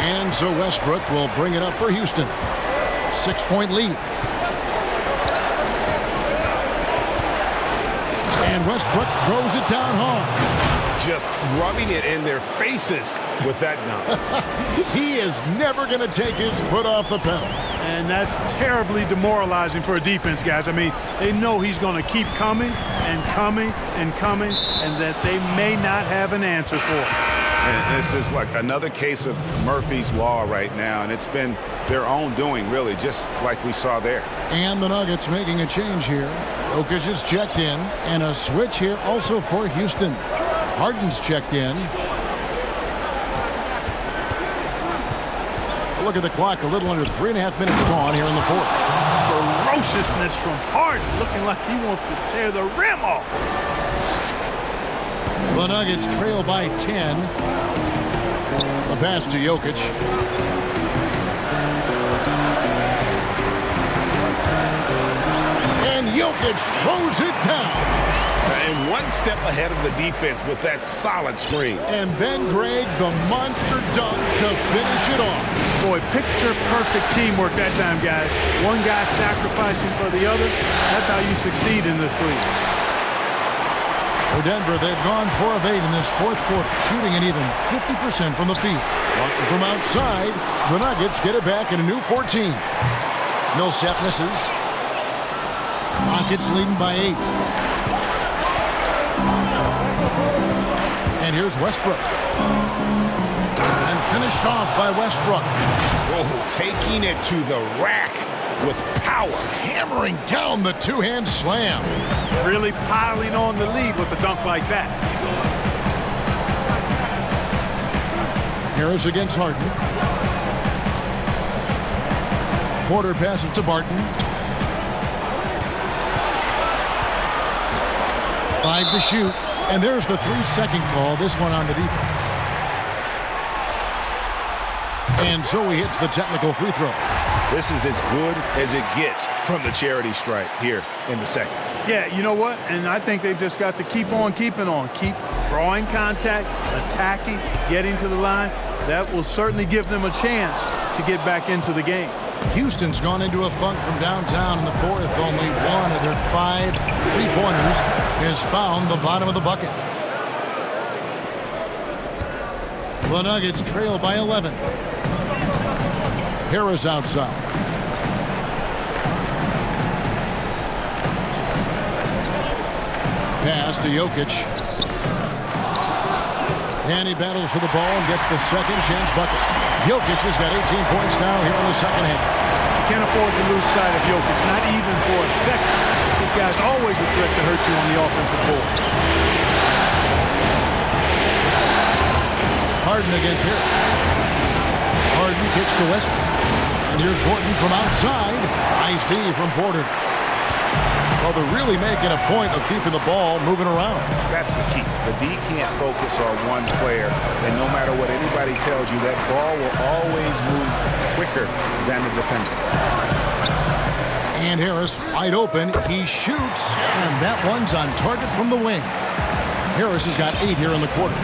And so Westbrook will bring it up for Houston. 6-point lead. And Westbrook throws it down hard. Just rubbing it in their faces with that dunk. He is never going to take his foot off the pedal. And that's terribly demoralizing for a defense, guys. I mean, they know he's going to keep coming and coming and coming, and that they may not have an answer for it. And this is like another case of Murphy's Law right now, and it's been their own doing, really, just like we saw there. And the Nuggets making a change here. Jokic is checked in, and a switch here also for Houston. Harden's checked in. Look at the clock, a little under 3.5 minutes gone here in the fourth. Ferociousness from Harden, looking like he wants to tear the rim off. The Nuggets trail by 10. The pass to Jokic. And Jokic throws it down. And one step ahead of the defense with that solid screen. And then Greg, the monster dunk to finish it off. Boy, picture-perfect teamwork that time, guys. One guy sacrificing for the other. That's how you succeed in this league. For Denver, they've gone 4 of 8 in this fourth quarter, shooting an even 50% from the field. Martin from outside. The Nuggets get it back in a new 14. Millsap misses. Rockets leading by 8. And here's Westbrook. And finished off by Westbrook. Oh, taking it to the rack with power. Hammering down the two-hand slam. Really piling on the lead with a dunk like that. Harris against Harden. Porter passes to Barton. 5 to shoot. And there's the 3-second call. This one on the defense. And so he hits the technical free throw. This is as good as it gets from the charity stripe here in the second. Yeah, you know what? And I think they've just got to keep on keeping on. Keep drawing contact, attacking, getting to the line. That will certainly give them a chance to get back into the game. Houston's gone into a funk from downtown in the fourth. Only one of their 5 3-pointers has found the bottom of the bucket. The Nuggets trail by 11. Harris outside. Pass to Jokic. And he battles for the ball and gets the second chance bucket. Jokic has got 18 points now here in the second half. You can't afford to lose sight of Jokic, not even for a second. This guy's always a threat to hurt you on the offensive board. Harden against Harris. Harden kicks to Westbrook. And here's Gordon from outside. Nice D from Porter. Well, they're really making a point of keeping the ball moving around. That's the key. The D can't focus on one player, and no matter what anybody tells you, that ball will always move quicker than the defender. And Harris wide open. He shoots, and that one's on target from the wing. Harris has got 8 here in the quarter.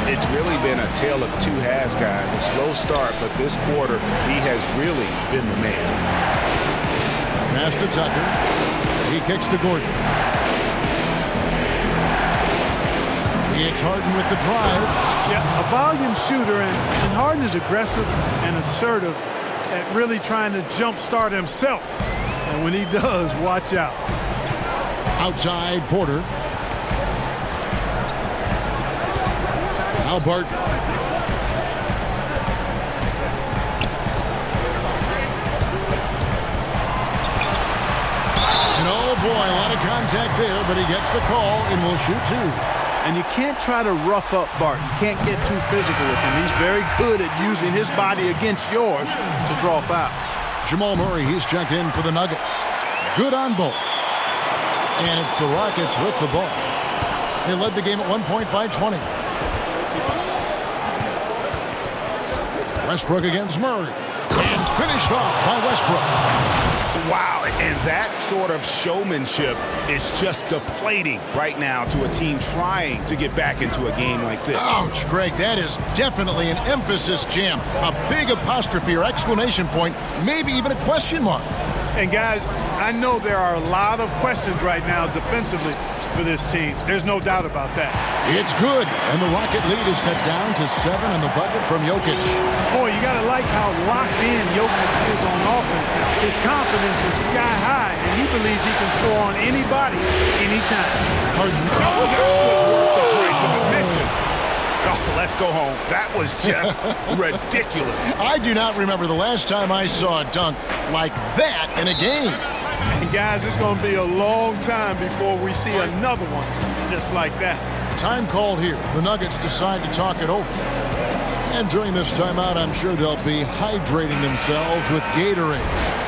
It's really been a tale of 2 halves, guys. A slow start, but this quarter, he has really been the man. Pass to Tucker. He kicks to Gordon. It's Harden with the drive. Yeah, a volume shooter, and Harden is aggressive and assertive at really trying to jumpstart himself. And when he does, watch out. Outside, Porter. Now Barton. And oh boy, a lot of contact there, but he gets the call and will shoot 2. And you can't try to rough up Barton. You can't get too physical with him. He's very good at using his body against yours to draw fouls. Jamal Murray, he's checked in for the Nuggets. Good on both. And it's the Rockets with the ball. They led the game at one point by 20. Westbrook against Murray. And finished off by Westbrook. Wow, and that sort of showmanship is just deflating right now to a team trying to get back into a game like this. Ouch, Greg, that is definitely an emphasis jam. A big apostrophe or exclamation point, maybe even a question mark. And guys, I know there are a lot of questions right now defensively for this team. There's no doubt about that. It's good, and the Rocket lead is cut down to 7 in the bucket from Jokic. Boy, you got to like how locked in Jokic is on offense. His confidence is sky high, and he believes he can score on anybody, anytime. Harden. That was worth the price of admission. Oh, let's go home. That was just ridiculous. I do not remember the last time I saw a dunk like that in a game. And guys, it's going to be a long time before we see another one just like that. Time called here. The Nuggets decide to talk it over. And during this timeout, I'm sure they'll be hydrating themselves with Gatorade.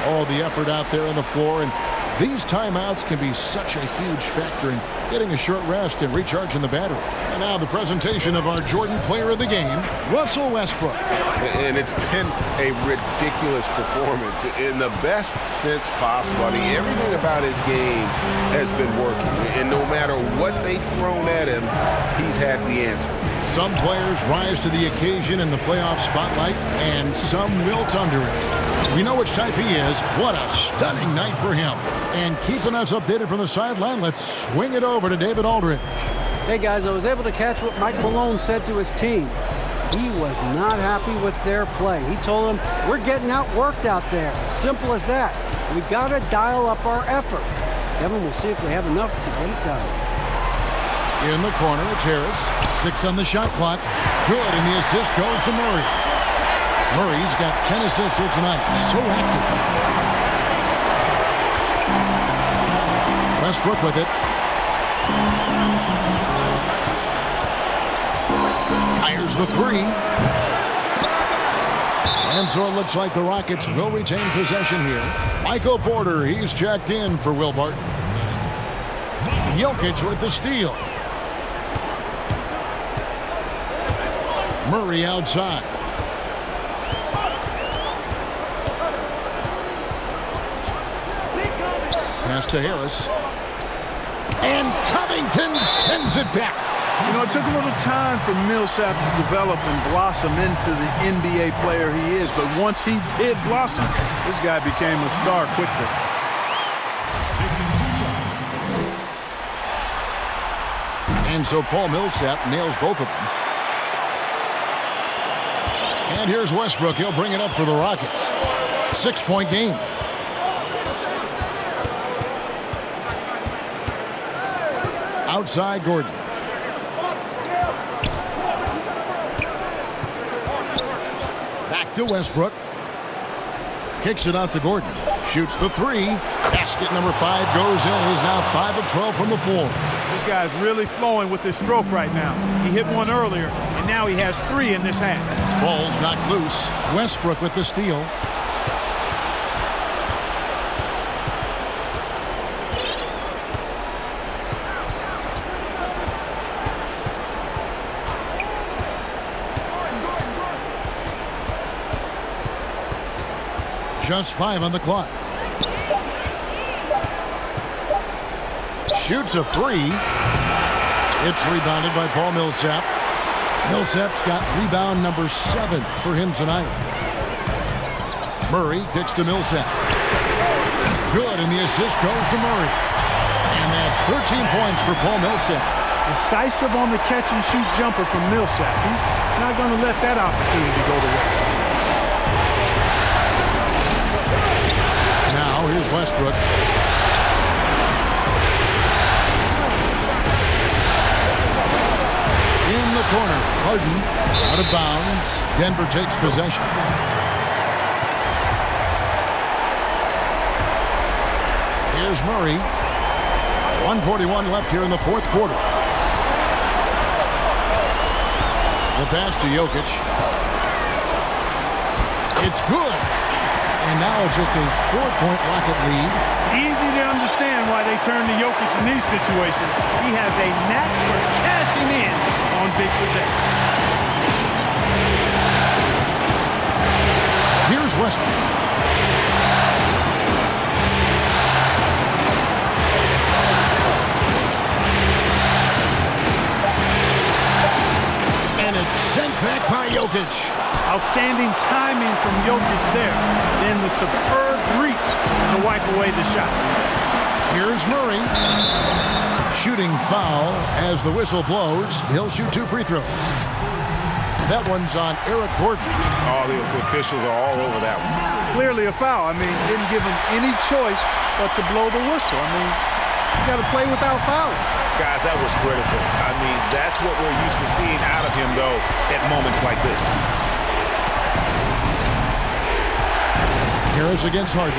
All the effort out there on the floor, and these timeouts can be such a huge factor in getting a short rest and recharging the battery. And now the presentation of our Jordan Player of the Game, Russell Westbrook. And it's been a ridiculous performance in the best sense possible. I mean, everything about his game has been working. And no matter what they've thrown at him, he's had the answer. Some players rise to the occasion in the playoff spotlight, and some wilt under it. We know which type he is. What a stunning night for him. And keeping us updated from the sideline, let's swing it over to David Aldridge. Hey, guys, I was able to catch what Mike Malone said to his team. He was not happy with their play. He told them, we're getting outworked out there. Simple as that. We've got to dial up our effort. Kevin, we'll see if we have enough to get it done. In the corner, it's Harris. 6 on the shot clock. Good, and the assist goes to Murray. Murray's got 10 assists here tonight. So active. Westbrook with it. Fires the 3. And so it looks like the Rockets will retain possession here. Michael Porter, he's checked in for Will Barton. Jokic with the steal. Murray outside. Pass to Harris. And Covington sends it back. You know, it took a little time for Millsap to develop and blossom into the NBA player he is, but once he did blossom, this guy became a star quickly. And so Paul Millsap nails both of them. And here's Westbrook. He'll bring it up for the Rockets. 6-point game. Outside Gordon. Back to Westbrook. Kicks it out to Gordon. Shoots the 3. Basket number 5 goes in. He's now 5 of 12 from the floor. This guy's really flowing with his stroke right now. He hit one earlier, and now he has 3 in this half. Ball's knocked loose. Westbrook with the steal. Just 5 on the clock. Shoots a 3. It's rebounded by Paul Millsap. Millsap's got rebound number 7 for him tonight. Murray kicks to Millsap. Good, and the assist goes to Murray. And that's 13 points for Paul Millsap. Decisive on the catch-and-shoot jumper from Millsap. He's not going to let that opportunity go to waste. Now here's Westbrook. In the corner, Harden out of bounds. Denver takes possession. Here's Murray. 1:41 left here in the fourth quarter. The pass to Jokic. It's good. And now it's just a 4-point Rocket lead. Easy to understand why they turn to Jokic in these situations. He has a knack for cashing in on big possessions. Here's Westbrook. And it's sent back by Jokic. Outstanding timing from Jokic there. Then the superb reach to wipe away the shot. Here's Murray. Shooting foul as the whistle blows. He'll shoot 2 free throws. That one's on Eric Gordon. All the officials are all over that one. Clearly a foul. I mean, didn't give him any choice but to blow the whistle. I mean, you got to play without fouling. Guys, that was critical. I mean, that's what we're used to seeing out of him, though, at moments like this. Harris against Harden.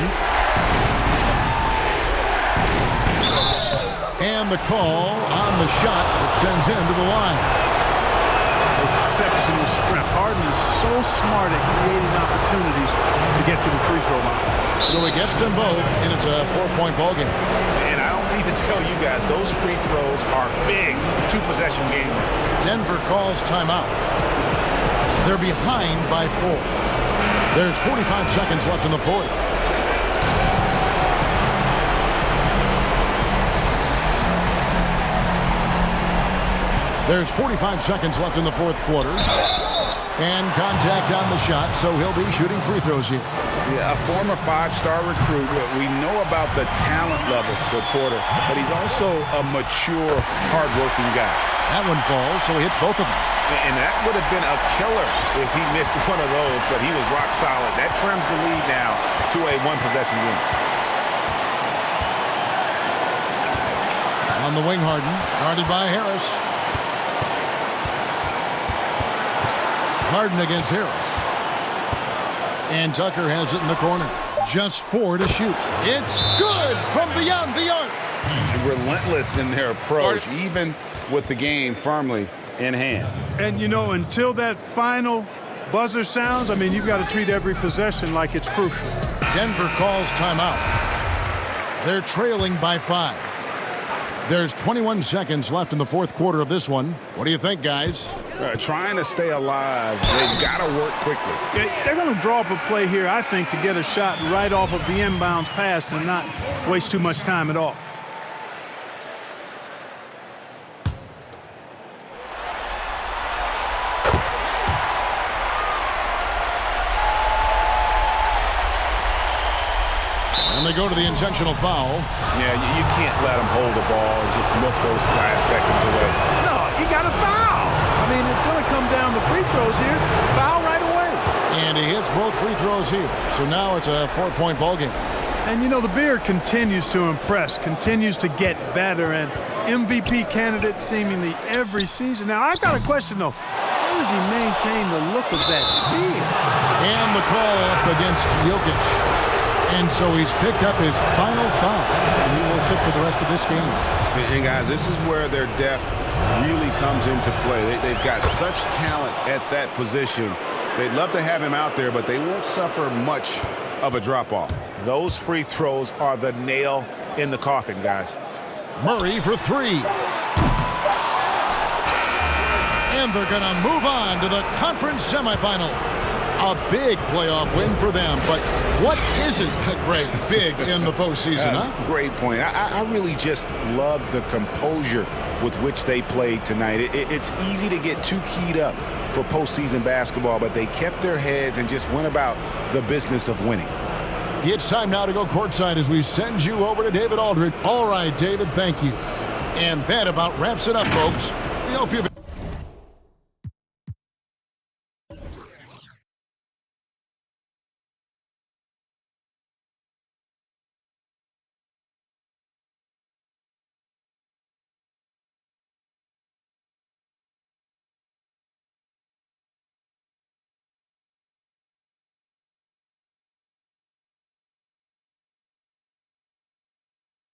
And the call on the shot that sends him to the line. Exceptional strength. Harden is so smart at creating opportunities to get to the free throw line. So he gets them both, and it's a 4-point ballgame. And I don't need to tell you guys, those free throws are big 2-possession game. Denver calls timeout. They're behind by 4. There's 45 seconds left in the fourth. There's 45 seconds left in the fourth quarter. And contact on the shot, so he'll be shooting free throws here. Yeah, a former 5-star recruit. We know about the talent level for Porter, but he's also a mature, hardworking guy. That one falls, so he hits both of them. And that would have been a killer if he missed one of those, but he was rock solid. That trims the lead now to a one-possession game. On the wing, Harden, guarded by Harris. Harden against Harris. And Tucker has it in the corner. Just 4 to shoot. It's good from beyond the arc. Relentless in their approach, even with the game firmly in hand. And, you know, until that final buzzer sounds, I mean, you've got to treat every possession like it's crucial. Denver calls timeout. They're trailing by 5. There's 21 seconds left in the fourth quarter of this one. What do you think, guys? Trying to stay alive. They've got to work quickly. They're going to draw up a play here, I think, to get a shot right off of the inbounds pass and not waste too much time at all. And they go to the intentional foul. Yeah, you can't let them hold the ball and just milk those last seconds away. No, you got to foul. I mean, it's going to come down to free throws here. Foul right away. And he hits both free throws here. So now it's a 4-point ball game. And, you know, the Beard continues to impress, continues to get better, and MVP candidate seemingly every season. Now, I've got a question, though. How does he maintain the look of that beard? And the call up against Jokic. And so he's picked up his final foul. And he will sit for the rest of this game. And guys, this is where their depth really comes into play. They've got such talent at that position. They'd love to have him out there, but they won't suffer much of a drop-off. Those free throws are the nail in the coffin, guys. Murray for 3. And they're going to move on to the conference semifinals. A big playoff win for them, but what isn't a great big in the postseason, huh? Great point. I really just love the composure with which they played tonight. It's easy to get too keyed up for postseason basketball, but they kept their heads and just went about the business of winning. It's time now to go courtside as we send you over to David Aldridge. All right, David, thank you. And that about wraps it up, folks. We hope you've